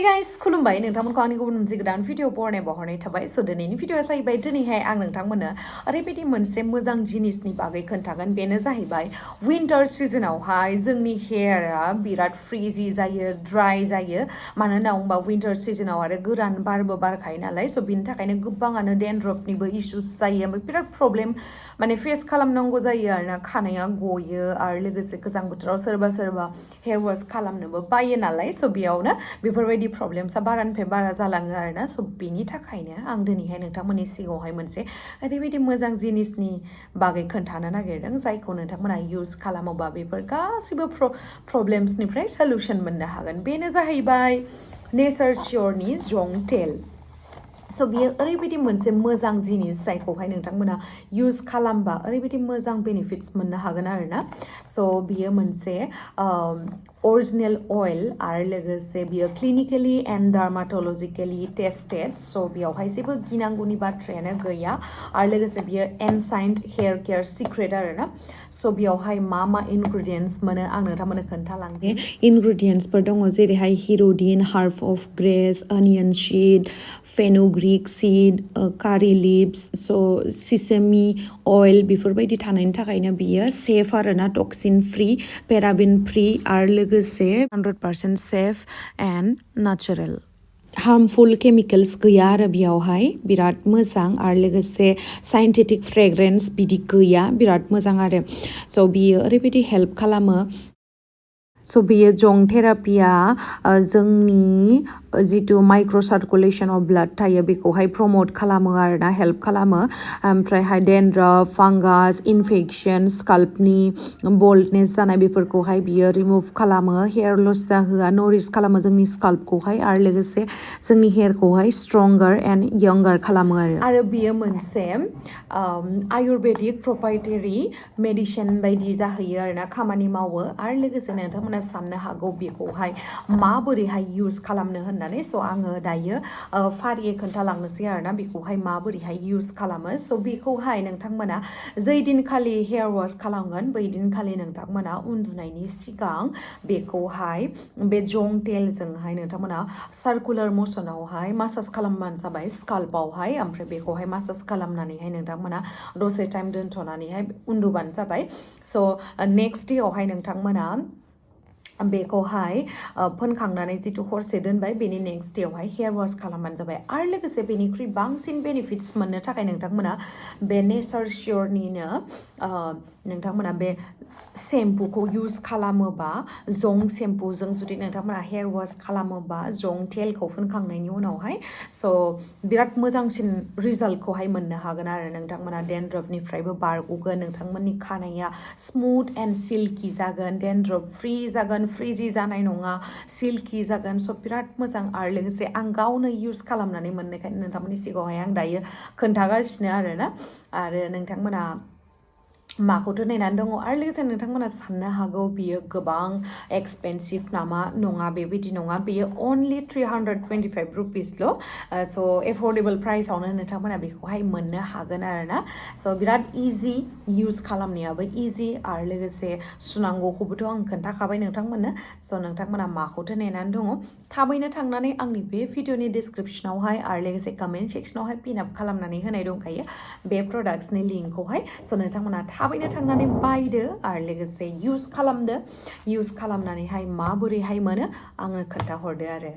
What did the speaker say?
guys, खुलुमबाय नोंथांमोनखौ आंनि गुबुन मोनसे गोदान भिडिअ बरनायाव हरनाय थाबाय स' दिनैनि भिडिअआ जाहैबाय दिनैहाय आं नोंथांमोननो ओरैबायदि मोनसे मोजां जिनिसनि बागै खोन्थागोन बेनो जाहैबाय विन्टार सिजनावहाय जोंनि हेयारा बिराद फ्रिजि जायो ड्राइ जायो मानो होनना बुङोबा विन्टार सिजनाव आरो गोरान बारबो बारखायो नालाय स' बिनि थाखायनो गोबाङानो डेन्ड्रफनिबो इश्युस जायो ओमफ्राय बिराद प्रब्लेम माने फेस खालामनांगौ जायो आरोना खानाया गयो आरो लोगोसे गोजां बोथोराव सोरबा हेयार वाश खालामनोबो बायो नालाय स' बेयावनो बेफोरबायदि प्रब्लेमसा बारानिफ्राय बारा जालाङो आरोना स' बेनि थाखायनो आं दिनैहाय नोंथांमोननि सिगाङावहाय मोनसे ओरैबायदि मोजां जिनिसनि बागै खोन्थानो नागिरदों जायखौ नोंथांमोना इउज खालामोबा बेफोर गासिबो प्रब्लेम्सनिफ्राय सल्युसन मोननो हागोन बेनो जाहैबाय नेचार श्योरनि जंक तेल स' बियो ओरैबायदि मोनसे मोजां जिनिस जायखौहाय नोंथांमोना इउज खालामबा ओरैबायदि मोजां बेनिफिट्स मोननो हागोन आरोना स' बियो मोनसे अरिजिनेल अइल आरो लोगोसे बियो क्लिनिकेलि एन्ड डार्माटलजिकेलि टेस्टेड स' बेयावहाय जेबो गिनांगौनि बाथ्रायानो गैया आरो लोगोसे बियो एनसाइन्ड हेयार केयार सिक्रेट आरोना स' बेयावहाय मा इनग्रेडियेन्ट्स मोनो आं नोंथांमोननो खोन्थालांसै इनग्रेडियेन्ट्सफोर दङ जेरैहाय हिर'डिन herb of grace onion seed fenugreek seed curry leaves स' सिसेमि अइल बेफोरबायदि थानायनि थाखायनो बियो सेफ आरोना टक्सिन फ्रि पेराबिन फ्रि आरो लोगोसे 100% safe and natural harmful chemicals गैया आरो बेयावहाय बिराद मोजां आरो लोगोसे साइन्टिफिक फ्रेग्रेन्स बिदि गैया बिराद मोजां आरो स' बियो ओरैबायदि हेल्प खालामो स' बेयो जंक थेरापिया जोंनि जिथु माइक्र' सार्कुलेसन अफ ब्लाड थायो बेखौहाय प्रमट खालामो आरोना हेल्प खालामो ओमफ्रायहाय डेन्ड्रफ फांगास इनफेक्सन स्काल्पनि बल्डनेस जानाय बेफोरखौहाय बियो रिमुभ खालामो हेयार लस जाहोआ नरिश खालामो जोंनि स्काल्पखौहाय आरो लोगोसे जोंनि हेयारखौहाय स्ट्रंगार एन्ड यंगार खालामो आरो बियो मोनसे आयुर्वेदिक प्रपाइटेरि मेडिसिन बायदि जाहैयो आरोना खामानि मावो आरो लोगोसे नोंथांमोना साननो हागौ बेखौहाय माबोरैहाय इउज खालामनो होननानै स' आङो दायो फारियै खोन्थालांनोसै आरोना बेखौहाय माबोरैहाय इउज खालामो स' बेखौहाय नोंथांमोना जै दिनखालि हेयार वाश खालामगोन बै दिनखालि नोंथांमोना उन्दुनायनि सिगां बेखौहाय बे जंक तेलजोंहाय नोंथांमोना सार्कुलार मसनावहाय मासाज खालामबानो जाबाय स्काल्पआवहाय ओमफ्राय बेखौहाय मासाज खालामनानैहाय नोंथांमोना दसे टाइम दोनथ'नानैहाय उन्दुबानो जाबाय स' नेक्स्ट देआवहाय नोंथांमोना बेखौहाय फोनखांनानै जिथु हरसे दोनबाय बेनि नेक्स्ट देआवहाय हेयार वाश खालामबानो जाबाय आरो लोगोसे बेनिख्रुइ बांसिन बेनिफिट्स मोननो थाखाय नोंथांमोना बे नेचार श्योरनिनो नोंथांमोना बे सेम्पुखौ इउज खालामोबा जंक सेम्पुजों जुदि नोंथांमोना हेयार वाश खालामोबा जंक तेलखौ फोनखांनायनि उनावहाय स' बिराद मोजांसिन रिजाल्टखौहाय मोननो हागोन आरो नोंथांमोना डेन्ड्रफनिफ्रायबो बारग'गोन नोंथांमोननि खानाया स्मुथ एन्ड सिल्कि जागोन डेन्ड्रफ फ्रि जागोन फ्रिजि जानाय नङा सिल्कि जागोन स' बिराद मोजां आरो लोगोसे आं गावनो इउज खालामनानै मोननायखायनो नोंथांमोननि सिगाङावहाय आं दायो खोन्थागासिनो आरोना आरो नोंथांमोना माखौथो नायनानै दङ आरो लोगोसे नोंथांमोना साननो हागौ बियो गोबां एक्सपेन्सिभ नामा नङा बेबायदि नङा बेयो अनलि 325 रुपिसल' स' एफर्डेबल प्राइसआवनो नोंथांमोना बेखौहाय मोननो हागोन आरोना स' बिराद इजि इउज खालामनायाबो इजि आरो लोगोसे सुनांगौखौबोथ' आं खोन्थाखाबाय नोंथांमोननो स' नोंथांमोना माखौथो नेनानै दङ थाबैनो थांनानै आंनि बे भिडिअनि डिसक्रिपसनावहाय आरो लोगोसे कमेन्ट सेक्सनावहाय पिन आप खालामनानै होनाय दंखायो बे प्रडाक्ट्सनि लिंकखौहाय स' नोंथांमोना थाबैनो थांनानै बायदो आरो लोगोसे इउज खालामदो इउज खालामनानैहाय माबोरैहाय मोनो आंनो खोन्थाहरदो आरो